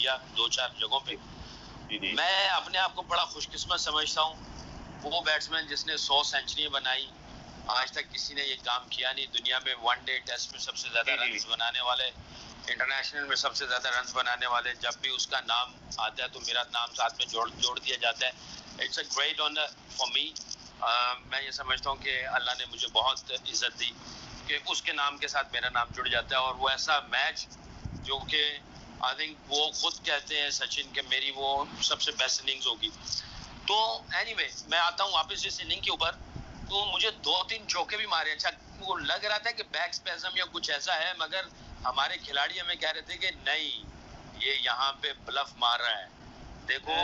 दिया 2-4 जगहों पे। मैं अपने आप को बड़ा खुशकिस्मत समझता हूँ। वो बैट्समैन जिसने 100 सेंचुरी बनाई, आज तक किसी ने ये काम किया नहीं दुनिया में। वनडे टेस्ट में सबसे ज्यादा रन बनाने वाले, इंटरनेशनल में सबसे ज्यादा रन बनाने वाले, जब भी उसका नाम आता है तो मेरा नाम साथ में जोड़ दिया जाता है। It's a great honour for me. मैं ये समझता हूँ कि अल्लाह ने मुझे बहुत इज्जत दी कि उसके नाम के साथ मेरा नाम जुड़ जाता है। और वो ऐसा मैच जो कि आई थिंक वो खुद कहते हैं सचिन के मेरी वो सबसे बेस्ट इनिंग्स होगी। तो एनीवे मैं आता हूँ वापस इस इनिंग के ऊपर। तो मुझे 2-3 चौके भी मारे। अच्छा, वो लग रहा था कि बैक स्पैज़म या कुछ ऐसा है, मगर हमारे खिलाड़ी हमें कह रहे थे कि नहीं, ये यहाँ पे ब्लफ मार रहा है। देखो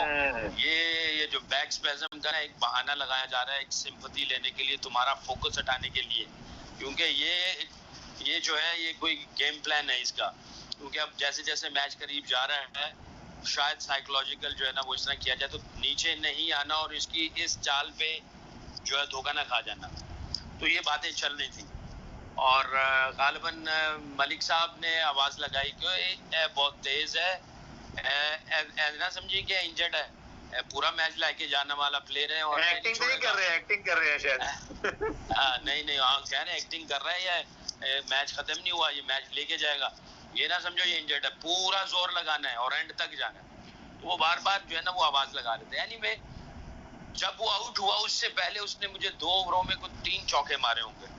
ये जो बैक स्पैज़म का एक बहाना लगाया जा रहा है, एक सिंपैथी लेने के लिए, तुम्हारा फोकस हटाने के लिए, क्योंकि ये जो है ये कोई गेम प्लान है इसका। क्योंकि अब जैसे जैसे मैच करीब जा रहा है, शायद साइकोलॉजिकल जो है ना वो इस तरह किया जाए तो नीचे नहीं आना और इसकी इस चाल पे जो है धोखा ना खा जाना। तो ये बातें चल रही थी और गालिबन मलिक साहब ने आवाज लगाई कि बहुत तेज है, ना समझिए कि इंजर्ड है, पूरा मैच लाके जाने वाला प्लेयर है और एक्टिंग कर रहे हैं शायद। नहीं कह रहे एक्टिंग कर रहा है या मैच खत्म नहीं हुआ, ये मैच लेके जाएगा, ये ना समझो ये इंजर्ड है, पूरा जोर लगाना है और एंड तक जाना है। तो वो बार बार जो है ना वो आवाज लगा रहे थे। एनीवे जब वो आउट हुआ उससे पहले उसने मुझे 2 ओवरों में कुछ 3 चौके मारे होंगे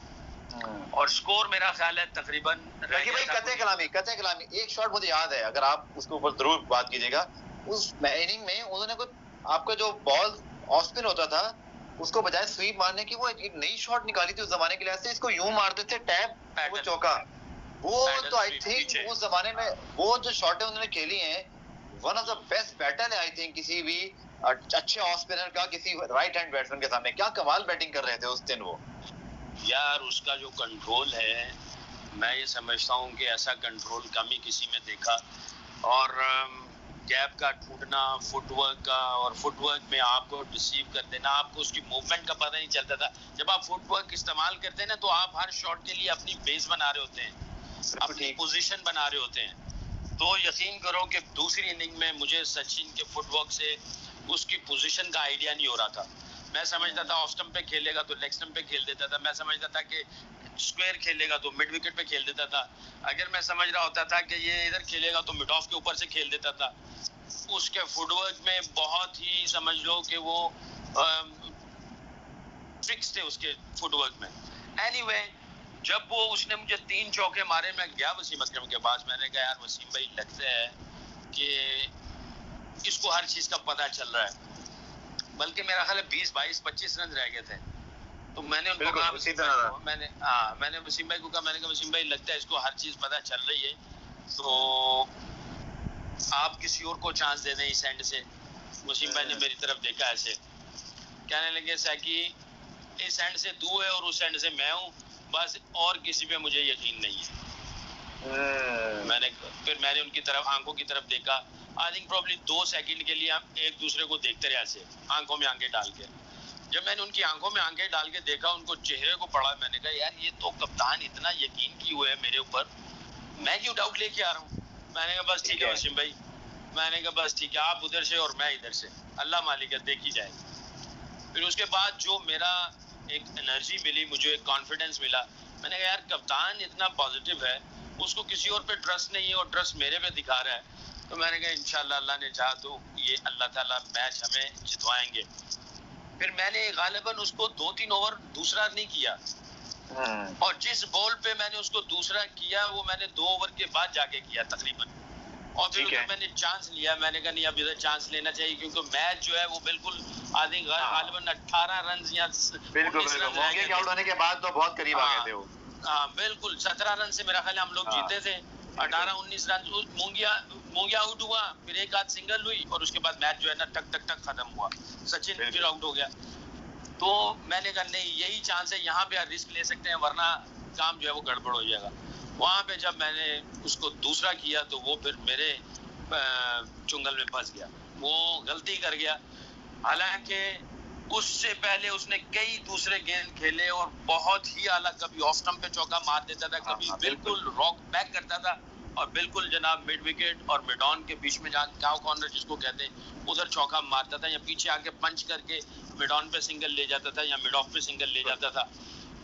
और स्कोर मेरा ख्याल है तकरीबन कते कलामी एक शॉट मुझे याद है, अगर आप उसके ऊपर जरूर बात कीजिएगा। उस इनिंग में उन्होंने कुछ आपका जो बॉल ऑफ स्पिन होता था उसको बजाय स्वीप मारने की वो एक नई शॉट निकाली थी उस जमाने के लिए, ऐसे इसको यूं मारते थे टैप वो चौका। वो तो आई थिंक उस जमाने में वो जो शॉटें उन्होंने खेली हैं one of the best pattern है आई थिंक किसी भी अच्छे ऑफ स्पिनर का किसी राइट हैंड बैट्समैन के सामने। क्या कमाल बैटिंग कर रहे थे उस दिन वो यार। उसका जो कंट्रोल है, मैं ये समझता हूँ कि ऐसा कंट्रोल कम ही किसी में देखा। और गैप का टूटना फुटवर्क का, और फुटवर्क में आपको रिसीव कर देना, आपको उसकी मूवमेंट का पता नहीं चलता था। जब आप फुटवर्क इस्तेमाल करते हैं ना तो आप हर शॉट के लिए अपनी बेस बना रहे होते हैं, अपनी पोजीशन बना रहे होते हैं। तो यकीन करो कि दूसरी इनिंग में मुझे सचिन के फुटवर्क से उसकी पोजीशन का आइडिया नहीं हो रहा था। मैं समझता था ऑफ स्टंप पे खेलेगा तो लेग स्टंप पे खेल देता था, मैं समझता था कि स्क्वायर खेलेगा तो मिड विकेट पे खेल देता था, अगर मैं समझ रहा होता था कि ये इधर खेलेगा तो मिड ऑफ के ऊपर से खेल देता था। उसके फुटवर्क में बहुत ही समझ लो कि वो ट्रिक्स थे उसके फुटवर्क में। एनीवे जब वो उसने मुझे 3 चौके मारे, मैं गया वसीम अकरम के पास, मैंने कहा यार वसीम भाई लगता है कि इसको हर चीज का पता चल रहा है, बल्कि मेरा ख्याल है 20-22-25 रन रह गए थे। तो मैंने उनको कहा मैंने वसीम भाई को कहा, मैंने कहा वसीम भाई लगता है इसको हर चीज पता चल रही है, तो आप किसी और को चांस दे दें इस एंड से। वसीम भाई ने मेरी तरफ देखा ऐसे, कहने लगे सैकी इस एंड से तू है और उस एंड से मैं हूँ, बस और किसी पे मुझे यकीन नहीं है। फिर मैंने उनकी तरफ आंखों की तरफ देखा। आई थिंक प्रॉब्ली 2 सेकंड के लिए हम एक दूसरे को देखते रहे ऐसे आंखों में आंखें डाल के। जब मैंने उनकी आंखों में आंखें डाल के देखा, उनको चेहरे को पढ़ा, मैंने कहा यार ये तो कप्तान इतना यकीन किए हुए है मेरे ऊपर, मैं क्यों डाउट लेके आ रहा हूँ। मैंने कहा बस ठीक है वसीम भाई, मैंने कहा बस ठीक है, आप उधर से और मैं इधर से, अल्लाह मालिक है देखी जाएगी। फिर उसके बाद जो मेरा एक एनर्जी मिली, मुझे एक कॉन्फिडेंस मिला, मैंने कहा यार कप्तान इतना पॉजिटिव है, उसको किसी और पे ट्रस्ट नहीं है और ट्रस्ट मेरे पे दिखा रहा है, तो मैंने कहा इंशाल्लाह अल्लाह ने चाहा तो ये अल्लाह ताला मैच हमें जितवाएंगे। फिर मैंने गालिबन उसको 2-3 ओवर दूसरा नहीं किया, और जिस बॉल पे मैंने उसको दूसरा किया वो मैंने 2 ओवर के बाद जाके किया तकरीबन। और फिर मैंने चांस लिया, मैंने कहा नहीं अब इधर चांस लेना चाहिए, क्योंकि मैच जो है वो बिल्कुल आधी गालिबन 18 रन या 19 रन आउट होने के बाद तो बहुत करीब आ गए थे वो। बिल्कुल 17 रन से मेरा ख्याल हम लोग जीते थे, 18-19 रन। मूंगिया आउट हुआ, फिर एक आध सिंगल हुई और उसके बाद मैच जो है ना टक खत्म हुआ, सचिन फिर आउट हो गया। तो मैंने कहा नहीं यही चांस है, यहाँ पे रिस्क ले सकते हैं वरना काम जो है वो गड़बड़ हो जाएगा। वहाँ पे जब मैंने उसको दूसरा किया तो वो फिर मेरे चुंगल में फंस गया, वो गलती कर गया। हालांकि उससे पहले उसने कई दूसरे गेंद खेले और बहुत ही आला, कभी ऑफ स्टंप पे चौका मार देता था, कभी बिल्कुल रॉक बैक करता था, और बिल्कुल जनाब मिड विकेट और मिड ऑन के बीच में जहाँ काउ कॉर्नर जिसको कहते हैं उधर चौका मारता था या पीछे आके पंच करके मिड ऑन पे सिंगल ले जाता था या मिड ऑफ पे सिंगल ले जाता था।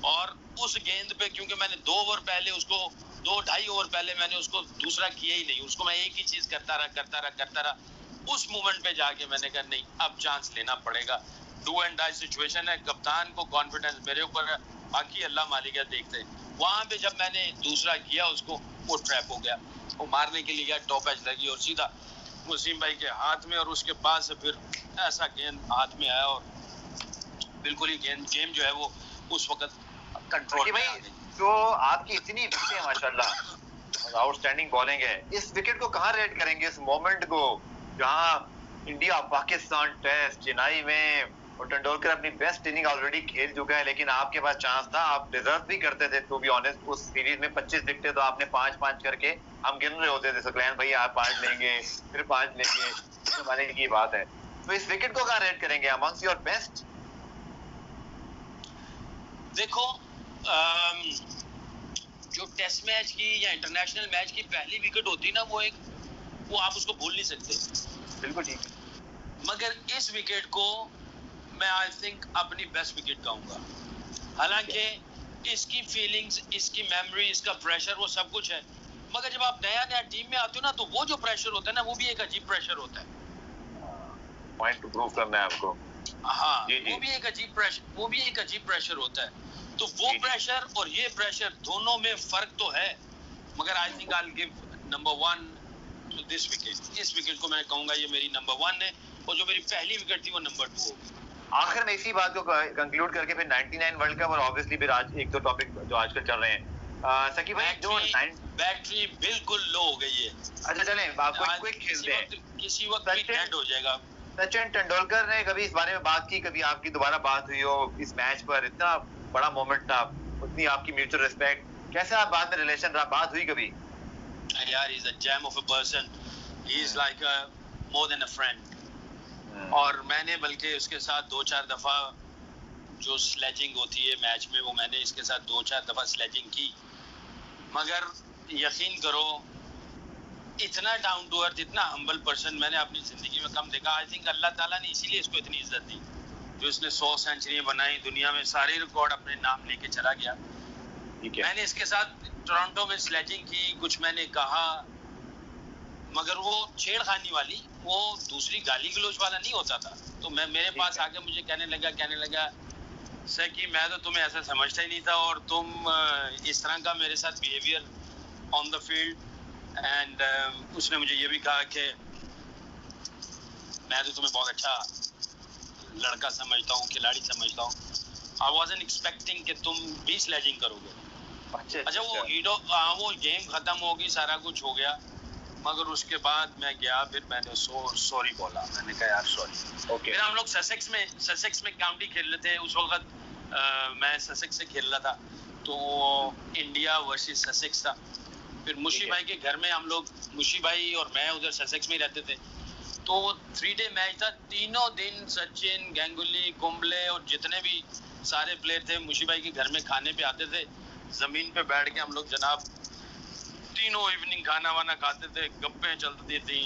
और उस गेंद पे क्योंकि मैंने 2 ओवर पहले उसको 2-2.5 ओवर पहले मैंने उसको दूसरा किया ही नहीं, उसको मैं एक ही चीज करता रहा। उस मोमेंट पे जाके मैंने कहा नहीं अब चांस लेना पड़ेगा। डू एंड डाई सिचुएशन है, कप्तान को कॉन्फिडेंस मेरे ऊपर है, बाकी अल्लाह मालिक है देखते। वहां पे जब मैंने दूसरा किया उसको वो ट्रैप हो गया, वो मारने के लिए गया, टॉप एज लगी और सीधा वसीम भाई के हाथ में और उसके बाद से फिर ऐसा गेंद हाथ में आया और बिल्कुल ही गेम जो है वो उस वक्त कंट्रोल में आ गई। जो आपकी इतनी विकेटें माशाल्लाह आउटस्टैंडिंग बॉलिंग है, इस विकेट को कहाँ रेट करेंगे, इस मोमेंट को जहाँ इंडिया पाकिस्तान टेस्ट चेन्नई में और तेंदुलकर अपनी बेस्ट इनिंग ऑलरेडी खेल चुका है, लेकिन आपके पास चांस था, आप डिजर्व भी करते थे टू बी ऑनेस्ट। उस सीरीज में 25 विकेटें तो आपने 5-5 करके हम गिन रहे होते थे, सुकलैन भाई आप 5 लेंगे फिर 5 लेंगे, माने की बात है। तो इस विकेट को कहाँ रेट करेंगे अमंग्स योर बेस्ट? देखो जो टेस्ट मैच की या इंटरनेशनल मैच की पहली विकेट होती ना वो आप उसको भूल नहीं सकते। बिल्कुल ठीक। मगर इस विकेट को मैं आई थिंक अपनी बेस्ट विकेट कहूंगा। हालांकि इसकी फीलिंग्स, इसकी मेमोरी, इसका प्रेशर वो सब कुछ है, मगर जब आप नया टीम में आते हो ना तो वो जो प्रेशर होता है ना वो भी एक अजीब प्रेशर होता है। पॉइंट टू प्रूव करना है आपको। हाँ वो भी एक अजीब प्रेशर होता है। तो वो प्रेशर और ये प्रेशर दोनों में फर्क तो है, मगर I think I will give number 1 to this wicket. इस विकेट को मैं कहूंगा ये मेरी नंबर 1 है और जो मेरी पहली विकेट थी वो नंबर 2 होगी। आखिर में इसी बात को कंक्लूड करके फिर 99 वर्ल्ड कप और ऑब्वियसली फिर आज एक दो टॉपिक जो आजकल चल रहे हैं, सकी भाई जो बैटरी बिल्कुल लो हो गई है। अच्छा चलें आपको क्विक खेलते हैं, किसी वक्त भी डेड हो जाएगा। सचिन तेंदुलकर ने कभी इस बारे में बात की, कभी आपकी दोबारा बात हुई हो इस मैच पर? इतना बड़ा मोमेंट था, उतनी आपकी म्यूचुअल रिस्पेक्ट, कैसे आप बाद में रिलेशन रहा, बात हुई कभी? यार he is a gem of a person, he is like more than a friend. और मैंने बल्कि उसके साथ 2-4 दफा जो स्लेजिंग होती है मैच में वो मैंने इसके साथ 2-4 दफा स्लेजिंग की, मगर यकीन करो इतना डाउन टू अर्थ, इतना हम्बल पर्सन मैंने अपनी जिंदगी में कम देखा। आई थिंक अल्लाह ताला ने इसीलिए इसको इतनी इज्जत दी, जो इसने 100 सेंचुरी बनाई, दुनिया में सारे रिकॉर्ड अपने नाम लेके चला गया। मैंने इसके साथ टोरंटो में स्लेजिंग की, कुछ मैंने कहा, मगर वो छेड़खानी वाली, वो दूसरी गाली गलोच वाला नहीं होता था। तो मेरे पास आके मुझे कहने लगा सर कि मैं तो तुम्हें ऐसा समझता ही नहीं था और तुम इस तरह का मेरे साथ behaviour on the field. And उसने मुझे ये भी कहा कि मैं तो तुम्हें बहुत अच्छा लड़का समझता हूँ, खिलाड़ी समझता हूँ। आई वाज़न्ट एक्सपेक्टिंग कि तुम भी स्लेजिंग करोगे। अच्छा वो गेम खत्म होगी, सारा कुछ हो गया, मगर उसके बाद मैं गया, फिर मैंने सॉरी बोला, मैंने कहा यार सॉरी। फिर हम लोग ससेक्स में काउंटी खेल रहे थे उस वक्त, मैं ससेक्स से खेल रहा था, तो इंडिया वर्सेस ससेक्स था। फिर मुशी भाई के घर में हम लोग, मुशी भाई और मैं उधर ससेक्स में रहते थे, तो 3 डे मैच था। तीनों दिन सचिन, गांगुली, कुंबले और जितने भी सारे प्लेयर थे मुशी भाई के घर में खाने पे आते थे। जमीन पे बैठ के हम लोग जनाब तीनों इवनिंग खाना वाना खाते थे, गप्पे चलती थी,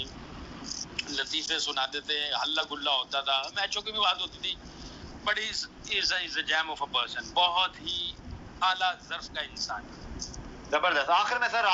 लतीफे सुनाते थे, हल्ला गुल्ला होता था, मैचों की भी बात होती थी। But is a jam of a person, बहुत ही आला ज़र्फ का इंसान। जबरदस्त। आखिर में सर